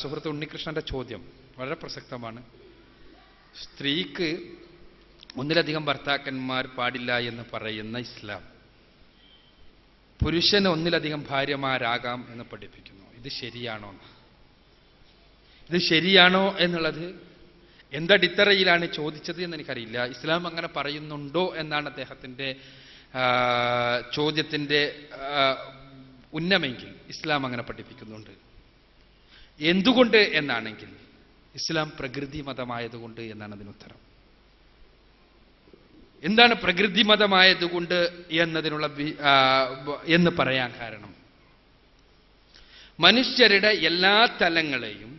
സുഹൃത്ത് ഉണ്ണികൃഷ്ണന്റെ ചോദ്യം വളരെ പ്രസക്തമാണ്. സ്ത്രീക്ക് ഒന്നിലധികം ഭർത്താക്കന്മാർ പാടില്ല എന്ന് പറയുന്ന ഇസ്ലാം പുരുഷന് ഒന്നിലധികം ഭാര്യമാരാകാം എന്ന് പഠിപ്പിക്കുന്നു. ഇത് ശരിയാണോ? ഇത് ശരിയാണോ എന്നുള്ളത് എന്തടിത്തറയിലാണ് ചോദിച്ചത് എന്ന് എനിക്കറിയില്ല. ഇസ്ലാം അങ്ങനെ പറയുന്നുണ്ടോ എന്നാണ് അദ്ദേഹത്തിൻ്റെ ചോദ്യത്തിൻ്റെ ഉന്നമെങ്കിൽ ഇസ്ലാം അങ്ങനെ പഠിപ്പിക്കുന്നുണ്ട്. എന്തുകൊണ്ട് എന്നാണെങ്കിൽ ഇസ്ലാം പ്രകൃതി മതമായതുകൊണ്ട് എന്നാണ് അതിനുത്തരം. എന്താണ് പ്രകൃതി മതമായതുകൊണ്ട് എന്നതിനുള്ള എന്ന് പറയാൻ കാരണം, മനുഷ്യരുടെ എല്ലാ തലങ്ങളെയും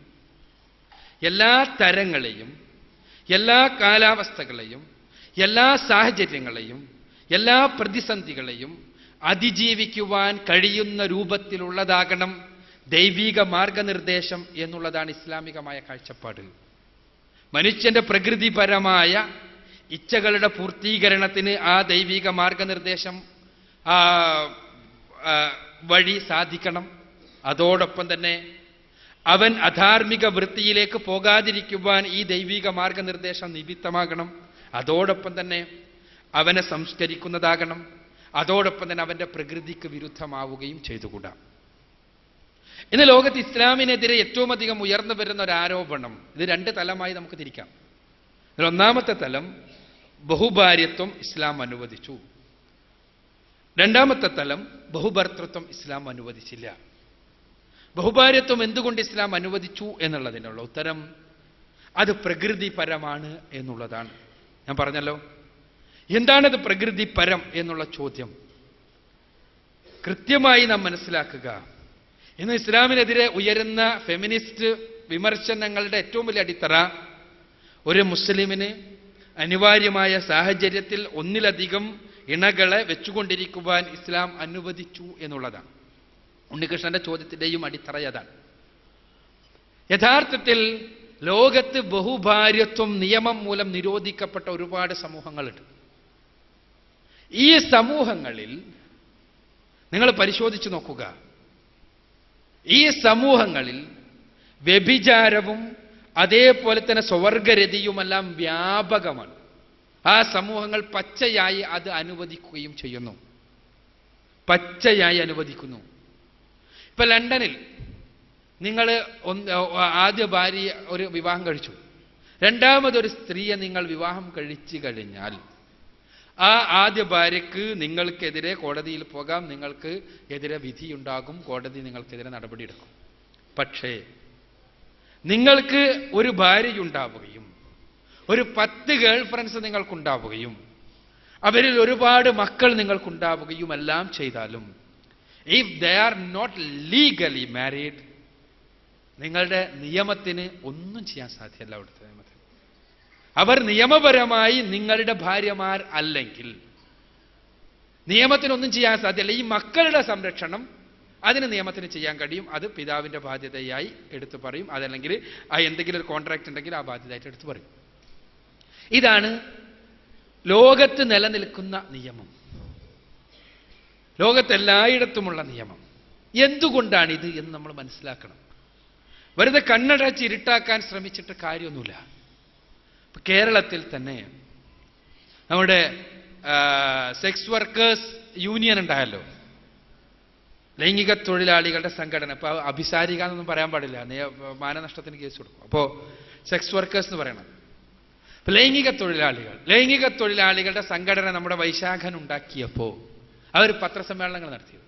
എല്ലാ തരങ്ങളെയും എല്ലാ കാലാവസ്ഥകളെയും എല്ലാ സാഹചര്യങ്ങളെയും എല്ലാ പ്രതിസന്ധികളെയും അതിജീവിക്കുവാൻ കഴിയുന്ന രൂപത്തിലുള്ളതാകണം ദൈവിക മാർഗനിർദ്ദേശം എന്നുള്ളതാണ് ഇസ്ലാമികമായ കാഴ്ചപ്പാട്. മനുഷ്യന്റെ പ്രകൃതിപരമായ ഇച്ഛകളുടെ പൂർത്തീകരണത്തിന് ആ ദൈവിക മാർഗനിർദ്ദേശം വഴി സാധിക്കണം. അതോടൊപ്പം തന്നെ അവൻ അധാർമിക വൃത്തിയിലേക്ക് പോകാതിരിക്കുവാൻ ഈ ദൈവിക മാർഗനിർദ്ദേശം നിമിത്തമാകണം. അതോടൊപ്പം തന്നെ അവനെ സംസ്കരിക്കുന്നതാകണം. അതോടൊപ്പം തന്നെ അവന്റെ പ്രകൃതിക്ക് വിരുദ്ധമാവുകയും ചെയ്തുകൂടാ. ഇന്ന് ലോകത്ത് ഇസ്ലാമിനെതിരെ ഏറ്റവും അധികം ഉയർന്നു വരുന്ന ഒരു ആരോപണം, ഇത് രണ്ട് തലമായി നമുക്ക് തിരിക്കാം. ഒന്നാമത്തെ തലം, ബഹുഭാര്യത്വം ഇസ്ലാം അനുവദിച്ചു. രണ്ടാമത്തെ തലം, ബഹുഭർത്തൃത്വം ഇസ്ലാം അനുവദിച്ചില്ല. ബഹുഭാര്യത്വം എന്തുകൊണ്ട് ഇസ്ലാം അനുവദിച്ചു എന്നുള്ളതിനുള്ള ഉത്തരം, അത് പ്രകൃതിപരമാണ് എന്നുള്ളതാണ്. ഞാൻ പറഞ്ഞല്ലോ, എന്താണത് പ്രകൃതിപരം എന്നുള്ള ചോദ്യം കൃത്യമായി നാം മനസ്സിലാക്കുക. ഇന്ന് ഇസ്ലാമിനെതിരെ ഉയരുന്ന ഫെമിനിസ്റ്റ് വിമർശനങ്ങളുടെ ഏറ്റവും വലിയ അടിത്തറ, ഒരു മുസ്ലിമിന് അനിവാര്യമായ സാഹചര്യത്തിൽ ഒന്നിലധികം ഇണകളെ വെച്ചുകൊണ്ടിരിക്കുവാൻ ഇസ്ലാം അനുവദിച്ചു എന്നുള്ളതാണ്. ഉണ്ണികൃഷ്ണന്റെ ചോദ്യത്തിന്റെയും അടിത്തറ അതാണ്. യഥാർത്ഥത്തിൽ ലോകത്ത് ബഹുഭാര്യത്വം നിയമം മൂലം നിരോധിക്കപ്പെട്ട ഒരുപാട് സമൂഹങ്ങളുണ്ട്. ഈ സമൂഹങ്ങളിൽ നിങ്ങൾ പരിശോധിച്ചു നോക്കുക, ഈ സമൂഹങ്ങളിൽ വ്യഭിചാരവും അതേപോലെ തന്നെ സ്വവർഗരതിയുമെല്ലാം വ്യാപകമാണ്. ആ സമൂഹങ്ങൾ പച്ചയായി അത് അനുവദിക്കുകയും ചെയ്യുന്നു, പച്ചയായി അനുവദിക്കുന്നു. ഇപ്പൊ ലണ്ടനിൽ നിങ്ങൾ ആദ്യ ഭാര്യ ഒരു വിവാഹം കഴിച്ചു, രണ്ടാമതൊരു സ്ത്രീയെ നിങ്ങൾ വിവാഹം കഴിച്ചു കഴിഞ്ഞാൽ ആ ആദ്യ ഭാര്യയ്ക്ക് നിങ്ങൾക്കെതിരെ കോടതിയിൽ പോകാം, നിങ്ങൾക്ക് എതിരെ വിധിയുണ്ടാകും, കോടതി നിങ്ങൾക്കെതിരെ നടപടിയെടുക്കും. പക്ഷേ നിങ്ങൾക്ക് ഒരു ഭാര്യയുണ്ടാവുകയും ഒരു 10 ഗേൾ ഫ്രണ്ട്സ് നിങ്ങൾക്കുണ്ടാവുകയും അവരിൽ ഒരുപാട് മക്കൾ നിങ്ങൾക്കുണ്ടാവുകയും എല്ലാം ചെയ്താലും, if they are not legally married, നിങ്ങളുടെ നിയമത്തിന് ഒന്നും ചെയ്യാൻ സാധ്യമല്ല. അവിടുത്തെ നിയമത്തിന് അവർ നിയമപരമായി നിങ്ങളുടെ ഭാര്യമാർ അല്ലെങ്കിൽ നിയമത്തിനൊന്നും ചെയ്യാൻ സാധ്യമല്ല. ഈ മക്കളുടെ സംരക്ഷണം അതിന് നിയമത്തിന് ചെയ്യാൻ കഴിയും. അത് പിതാവിന്റെ ബാധ്യതയായി എടുത്തു പറയും. അതല്ലെങ്കിൽ എന്തെങ്കിലും ഒരു കോൺട്രാക്ട് ഉണ്ടെങ്കിൽ ആ ബാധ്യതയായിട്ട് എടുത്തു പറയും. ഇതാണ് ലോകത്ത് നിലനിൽക്കുന്ന നിയമം, ലോകത്തെല്ലായിടത്തുമുള്ള നിയമം. എന്തുകൊണ്ടാണിത് എന്ന് നമ്മൾ മനസ്സിലാക്കണം. വെറുതെ കണ്ണടച്ച് ഇരുട്ടാക്കാൻ ശ്രമിച്ചിട്ട് കാര്യമൊന്നുമില്ല. കേരളത്തിൽ തന്നെ നമ്മുടെ സെക്സ് വർക്കേഴ്സ് യൂണിയൻ ഉണ്ടായല്ലോ, ലൈംഗിക തൊഴിലാളികളുടെ സംഘടന. ഇപ്പൊ അഭിസാരിക എന്നൊന്നും പറയാൻ പാടില്ല, മാനനഷ്ടത്തിന് കേസ് കൊടുക്കും. അപ്പോ സെക്സ് വർക്കേഴ്സ് എന്ന് പറയണം. ലൈംഗിക തൊഴിലാളികളുടെ സംഘടന നമ്മുടെ വൈശാഖൻ ഉണ്ടാക്കിയപ്പോ അവർ പത്രസമ്മേളനങ്ങൾ നടത്തിയത്.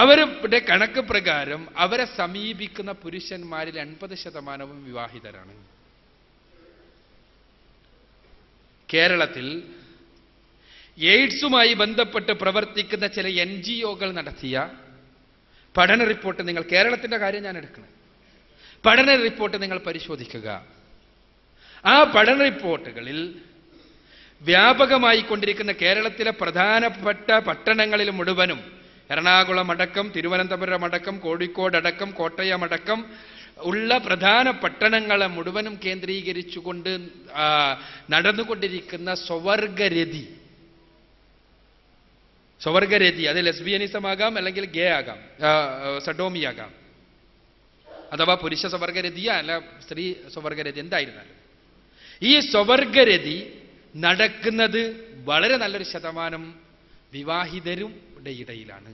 അവരുടെ കണക്ക് പ്രകാരം അവരെ സമീപിക്കുന്ന പുരുഷന്മാരിൽ 80% വിവാഹിതരാണ്. കേരളത്തിൽ എയ്ഡ്സുമായി ബന്ധപ്പെട്ട് പ്രവർത്തിക്കുന്ന ചില NGOകൾ നടത്തിയ പഠന റിപ്പോർട്ട് നിങ്ങൾ, കേരളത്തിന്റെ കാര്യം ഞാൻ എടുക്കണം, പഠന റിപ്പോർട്ട് നിങ്ങൾ പരിശോധിക്കുക. ആ പഠന റിപ്പോർട്ടുകളിൽ വ്യാപകമായി കൊണ്ടിരിക്കുന്ന കേരളത്തിലെ പ്രധാനപ്പെട്ട പട്ടണങ്ങളിൽ മുഴുവനും, എറണാകുളം അടക്കം, തിരുവനന്തപുരം അടക്കം, കോഴിക്കോട് അടക്കം, കോട്ടയം അടക്കം ഉള്ള പ്രധാന പട്ടണങ്ങളെ മുഴുവനും കേന്ദ്രീകരിച്ചുകൊണ്ട് നടന്നുകൊണ്ടിരിക്കുന്ന സ്വവർഗരതി, അത് ലെസ്ബിയനിസം ആകാം, അല്ലെങ്കിൽ ഗേ ആകാം, സഡോമി ആകാം. അഥവാ പുരുഷ സ്വവർഗരതിയോ അല്ല സ്ത്രീ സ്വവർഗരതി എന്തായിരുന്നാലും ഈ സ്വവർഗരതി നടക്കുന്നത് വളരെ നല്ലൊരു ശതമാനം വിവാഹിതരുടെ ഇടയിലാണ്.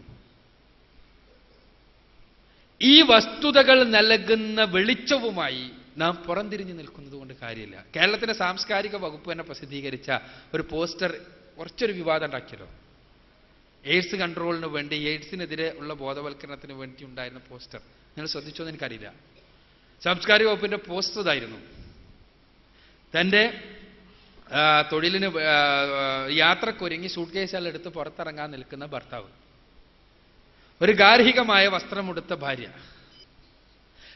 ഈ വസ്തുതകൾ നൽകുന്ന വെളിച്ചവുമായി നാം പുറംതിരിഞ്ഞു നിൽക്കുന്നത് കൊണ്ട് കാര്യമില്ല. കേരളത്തിന്റെ സാംസ്കാരിക വകുപ്പ് തന്നെ പ്രസിദ്ധീകരിച്ച ഒരു പോസ്റ്റർ കുറച്ചൊരു വിവാദം ഉണ്ടാക്കിയല്ലോ. എയ്ഡ്സ് കൺട്രോളിന് വേണ്ടി, എയ്ഡ്സിനെതിരെ ഉള്ള ബോധവൽക്കരണത്തിന് വേണ്ടി ഉണ്ടായിരുന്ന പോസ്റ്റർ നിങ്ങൾ ശ്രദ്ധിച്ചോ എന്ന് എനിക്കറിയില്ല. സാംസ്കാരിക വകുപ്പിന്റെ പോസ്റ്റർ ഇതായിരുന്നു: തൻ്റെ തൊഴിലിന് യാത്രക്കൊരുങ്ങി സൂട്ട് കേസുകൾ എടുത്ത് പുറത്തിറങ്ങാൻ നിൽക്കുന്ന ഭർത്താവ്, ഒരു ഗാർഹികമായ വസ്ത്രമുടുത്ത ഭാര്യ,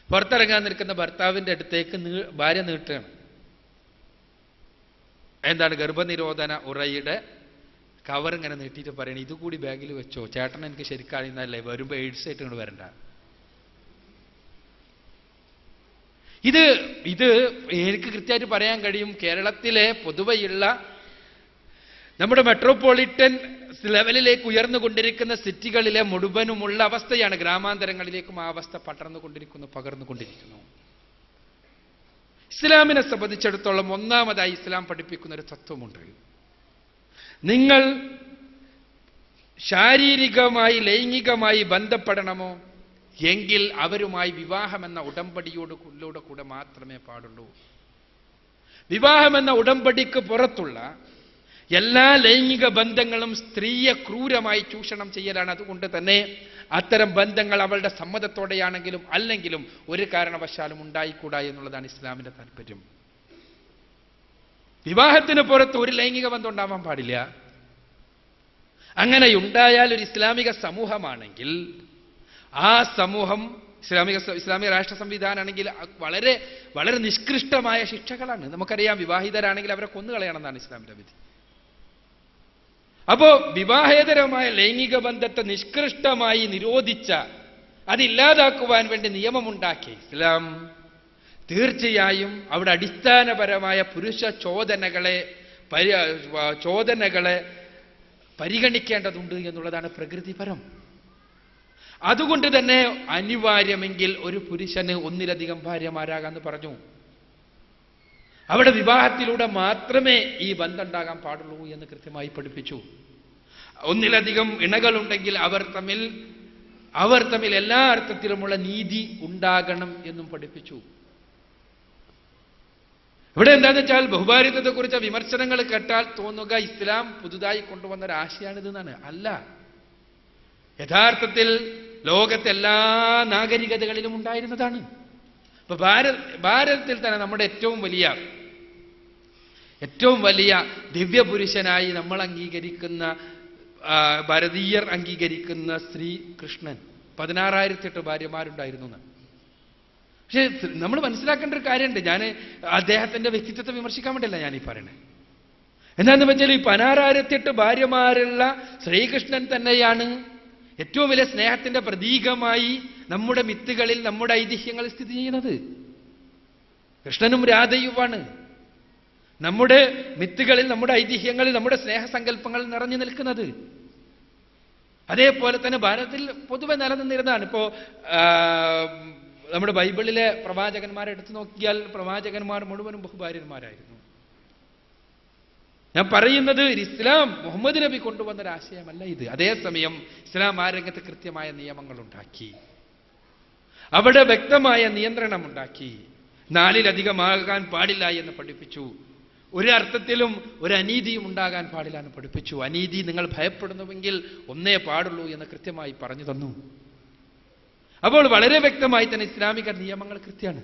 പുറത്തിറങ്ങാൻ നിൽക്കുന്ന ഭർത്താവിൻ്റെ അടുത്തേക്ക് ഭാര്യ നീട്ടുകയാണ്. എന്താണ്? ഗർഭനിരോധന ഉറയുടെ കവർ ഇങ്ങനെ നീട്ടിയിട്ട് പറയണേ, ഇതുകൂടി ബാഗിൽ വെച്ചോ, ചേട്ടൻ എനിക്ക് ശരിക്കറിയുന്നതല്ലേ, വരുമ്പോൾ എയ്ഡ്സ് ആയിട്ട് ഇങ്ങോട്ട് വരണ്ട. ഇത് എനിക്ക് കൃത്യമായിട്ട് പറയാൻ കഴിയും. കേരളത്തിലെ പൊതുവെയുള്ള നമ്മുടെ മെട്രോപൊളിറ്റൻ ലെവലിലേക്ക് ഉയർന്നുകൊണ്ടിരിക്കുന്ന സിറ്റികളിലെ മുഴുവനുമുള്ള അവസ്ഥയാണ്. ഗ്രാമാന്തരങ്ങളിലേക്കും ആ അവസ്ഥ പകർന്നുകൊണ്ടിരിക്കുന്നു. ഇസ്ലാമിനെ സംബന്ധിച്ചിടത്തോളം ഒന്നാമതായി ഇസ്ലാം പഠിപ്പിക്കുന്ന ഒരു തത്വമുണ്ട്. നിങ്ങൾ ശാരീരികമായി ലൈംഗികമായി ബന്ധപ്പെടണമോ എങ്കിൽ അവരുമായി വിവാഹമെന്ന ഉടമ്പടിയോടുകൂടെ കൂടെ മാത്രമേ പാടുള്ളൂ. വിവാഹമെന്ന ഉടമ്പടിക്ക് പുറത്തുള്ള എല്ലാ ലൈംഗിക ബന്ധങ്ങളും സ്ത്രീയെ ക്രൂരമായി ചൂഷണം ചെയ്യലാണ്. അതുകൊണ്ട് തന്നെ അത്തരം ബന്ധങ്ങൾ അവളുടെ സമ്മതത്തോടെയാണെങ്കിലും അല്ലെങ്കിലും ഒരു കാരണവശാലും ഉണ്ടായിക്കൂടാ എന്നുള്ളതാണ് ഇസ്ലാമിന്റെ താല്പര്യം. വിവാഹത്തിന് പുറത്ത് ഒരു ലൈംഗിക ബന്ധം ഉണ്ടാവാൻ പാടില്ല. അങ്ങനെ ഉണ്ടായാൽ ഒരു ഇസ്ലാമിക സമൂഹമാണെങ്കിൽ ആ സമൂഹം ഇസ്ലാമിക രാഷ്ട്ര സംവിധാനമാണെങ്കിൽ വളരെ വളരെ നിഷ്കൃഷ്ടമായ ശിക്ഷകളാണ്. നമുക്കറിയാം, വിവാഹിതരാണെങ്കിൽ അവരെ കൊന്നുകളയണമെന്നാണ് ഇസ്ലാമിന്റെ വിധി. അപ്പോ വിവാഹേതരമായ ലൈംഗിക ബന്ധത്തെ നിഷ്കൃഷ്ടമായി നിരോധിച്ച, അതില്ലാതാക്കുവാൻ വേണ്ടി നിയമമുണ്ടാക്കിയ ഇസ്ലാം തീർച്ചയായും അവിടെ അടിസ്ഥാനപരമായ പുരുഷ ചോദനകളെ പരിഗണിക്കേണ്ടതുണ്ട് എന്നുള്ളതാണ് പ്രകൃതിപരം. അതുകൊണ്ട് തന്നെ അനിവാര്യമെങ്കിൽ ഒരു പുരുഷന് ഒന്നിലധികം ഭാര്യമാരാകാമെന്ന് പറഞ്ഞു. അവിടെ വിവാഹത്തിലൂടെ മാത്രമേ ഈ ബന്ധം ഉണ്ടാകാൻ പാടുള്ളൂ എന്ന് കൃത്യമായി പഠിപ്പിച്ചു. ഒന്നിലധികം ഇണകളുണ്ടെങ്കിൽ അവർ തമ്മിൽ എല്ലാ അർത്ഥത്തിലുമുള്ള നീതി ഉണ്ടാകണം എന്നും പഠിപ്പിച്ചു. ഇവിടെ എന്താണെന്ന് വെച്ചാൽ ബഹുഭാര്യത്വത്തെക്കുറിച്ച വിമർശനങ്ങൾ കേട്ടാൽ തോന്നുക ഇസ്ലാം പുതുതായി കൊണ്ടുവന്ന ഒരു ആശയമാണിതെന്നാണ്. അല്ല, യഥാർത്ഥത്തിൽ ലോകത്തെ എല്ലാ നാഗരികതകളിലും ഉണ്ടായിരുന്നതാണ്. ഇപ്പൊ ഭാരതത്തിൽ തന്നെ നമ്മുടെ ഏറ്റവും വലിയ ദിവ്യപുരുഷനായി നമ്മൾ അംഗീകരിക്കുന്ന, ഭാരതീയർ അംഗീകരിക്കുന്ന ശ്രീകൃഷ്ണൻ 16,008 ഭാര്യമാരുണ്ടായിരുന്നു. പക്ഷെ നമ്മൾ മനസ്സിലാക്കേണ്ട ഒരു കാര്യമുണ്ട്. ഞാൻ അദ്ദേഹത്തിന്റെ വ്യക്തിത്വത്തെ വിമർശിക്കാൻ വേണ്ടിയല്ല ഞാനീ പറയണേ. എന്താന്ന് വെച്ചാൽ ഈ 16,008 ഭാര്യമാരുള്ള ശ്രീകൃഷ്ണൻ തന്നെയാണ് ഏറ്റവും വലിയ സ്നേഹത്തിന്റെ പ്രതീകമായി നമ്മുടെ മിത്തുകളിൽ, നമ്മുടെ ഐതിഹ്യങ്ങളിൽ സ്ഥിതി ചെയ്യുന്നത്. കൃഷ്ണനും രാധയുമാണ് നമ്മുടെ മിത്തുകളിൽ, നമ്മുടെ ഐതിഹ്യങ്ങളിൽ, നമ്മുടെ സ്നേഹസങ്കല്പങ്ങളിൽ നിറഞ്ഞു നിൽക്കുന്നത്. അതേപോലെ തന്നെ ഭാരതത്തിൽ പൊതുവെ നിലനിന്നിരുന്നതാണ്. ഇപ്പോ നമ്മുടെ ബൈബിളിലെ പ്രവാചകന്മാരെ എടുത്തു നോക്കിയാൽ പ്രവാചകന്മാർ മുഴുവനും ബഹുഭാര്യന്മാരായിരുന്നു. ഞാൻ പറയുന്നത് ഇസ്ലാം മുഹമ്മദ് നബി കൊണ്ടുവന്നൊരാശയമല്ല ഇത്. അതേസമയം ഇസ്ലാം ആ രംഗത്ത് കൃത്യമായ നിയമങ്ങളുണ്ടാക്കി, അവിടെ വ്യക്തമായ നിയന്ത്രണമുണ്ടാക്കി. 4-ലധികമാകാൻ പാടില്ല എന്ന് പഠിപ്പിച്ചു. ഒരു അർത്ഥത്തിലും ഒരു അനീതിയും ഉണ്ടാകാൻ പാടില്ല എന്ന് പഠിപ്പിച്ചു. അനീതി നിങ്ങൾ ഭയപ്പെടുന്നുവെങ്കിൽ ഒന്നേ പാടുള്ളൂ എന്ന് കൃത്യമായി പറഞ്ഞു തന്നു. അപ്പോൾ വളരെ വ്യക്തമായി തന്നെ ഇസ്ലാമിക നിയമങ്ങൾ കൃത്യമാണ്.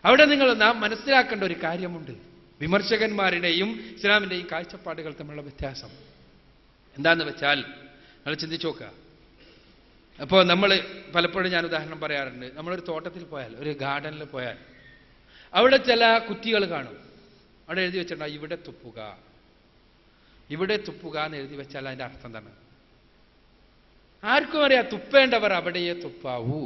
അവിടെ നാം മനസ്സിലാക്കേണ്ട ഒരു കാര്യമുണ്ട്. വിമർശകന്മാരുടെയും ഇസ്ലാമിന്റെയും കാഴ്ചപ്പാടുകൾ തമ്മിലുള്ള വ്യത്യാസം എന്താന്ന് വെച്ചാൽ നമ്മൾ ചിന്തിച്ചു നോക്കുക. അപ്പോൾ നമ്മൾ പലപ്പോഴും ഞാൻ ഉദാഹരണം പറയാറുണ്ട്. നമ്മളൊരു തോട്ടത്തിൽ പോയാൽ, ഒരു ഗാർഡനിൽ പോയാൽ അവിടെ ചില കുറ്റികൾ കാണും. അവിടെ എഴുതി വെച്ചിട്ടുണ്ടാവും ഇവിടെ തുപ്പുക എന്ന് എഴുതി വെച്ചാൽ അതിന്റെ അർത്ഥം എന്താണ്? ആർക്കും അറിയാം, തുപ്പേണ്ടവർ അവിടെയേ തുപ്പാവൂ.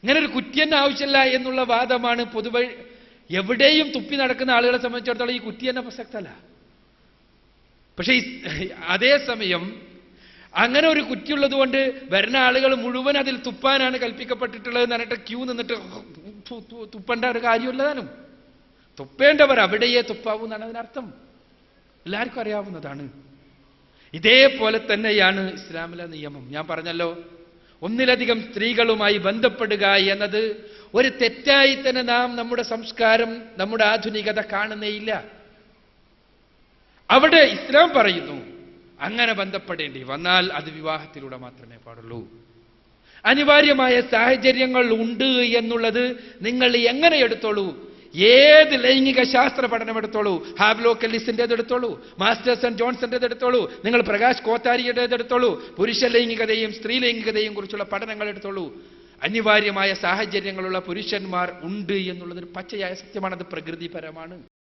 ഇങ്ങനെ ഒരു കുറ്റി തന്നെ ആവശ്യമില്ല എന്നുള്ള വാദമാണ് പൊതുവെ. എവിടെയും തുപ്പി നടക്കുന്ന ആളുകളെ സംബന്ധിച്ചിടത്തോളം ഈ കുറ്റി തന്നെ പ്രസക്തമല്ല. പക്ഷെ അതേസമയം അങ്ങനെ ഒരു കുറ്റിയുള്ളത് കൊണ്ട് വരുന്ന ആളുകൾ മുഴുവൻ അതിൽ തുപ്പാനാണ് കൽപ്പിക്കപ്പെട്ടിട്ടുള്ളത് എന്ന് പറഞ്ഞിട്ട് ക്യൂ നിന്നിട്ട് തുപ്പേണ്ട ഒരു കാര്യമുള്ളതാനും. തുപ്പേണ്ടവർ അവിടെയേ തുപ്പാവൂ എന്നാണ് അതിനർത്ഥം. എല്ലാവർക്കും അറിയാവുന്നതാണ്. ഇതേപോലെ തന്നെയാണ് ഇസ്ലാമിലെ നിയമം. ഞാൻ പറഞ്ഞല്ലോ, ഒന്നിലധികം സ്ത്രീകളുമായി ബന്ധപ്പെടുക എന്നത് ഒരു തെറ്റായി തന്നെ നാം നമ്മുടെ സംസ്കാരം, നമ്മുടെ ആധുനികത കാണുന്നേയില്ല. അവിടെ ഇസ്ലാം പറയുന്നു അങ്ങനെ ബന്ധപ്പെടേണ്ടി വന്നാൽ അത് വിവാഹത്തിലൂടെ മാത്രമേ പാടുള്ളൂ. അനിവാര്യമായ സാഹചര്യങ്ങൾ ഉണ്ട് എന്നുള്ളത് നിങ്ങൾ എങ്ങനെ എടുത്തോളൂ, ഏത് ലൈംഗിക ശാസ്ത്ര പഠനം എടുത്തോളൂ, ഹാവ്ലോക്ക് എല്ലിസിൻ്റെത് എടുത്തോളൂ, മാസ്റ്റേഴ്സ് ആൻഡ് ജോൺസന്റേത് എടുത്തോളൂ, നിങ്ങൾ പ്രകാശ് കോത്താരിയുടേത് എടുത്തോളൂ, പുരുഷ ലൈംഗികതയും സ്ത്രീ ലൈംഗികതയും കുറിച്ചുള്ള പഠനങ്ങൾ എടുത്തോളൂ. അനിവാര്യമായ സാഹചര്യങ്ങളുള്ള പുരുഷന്മാർ ഉണ്ട് എന്നുള്ളത് പച്ചയായ സത്യമാണ്. അത് പ്രകൃതിപരമാണ്.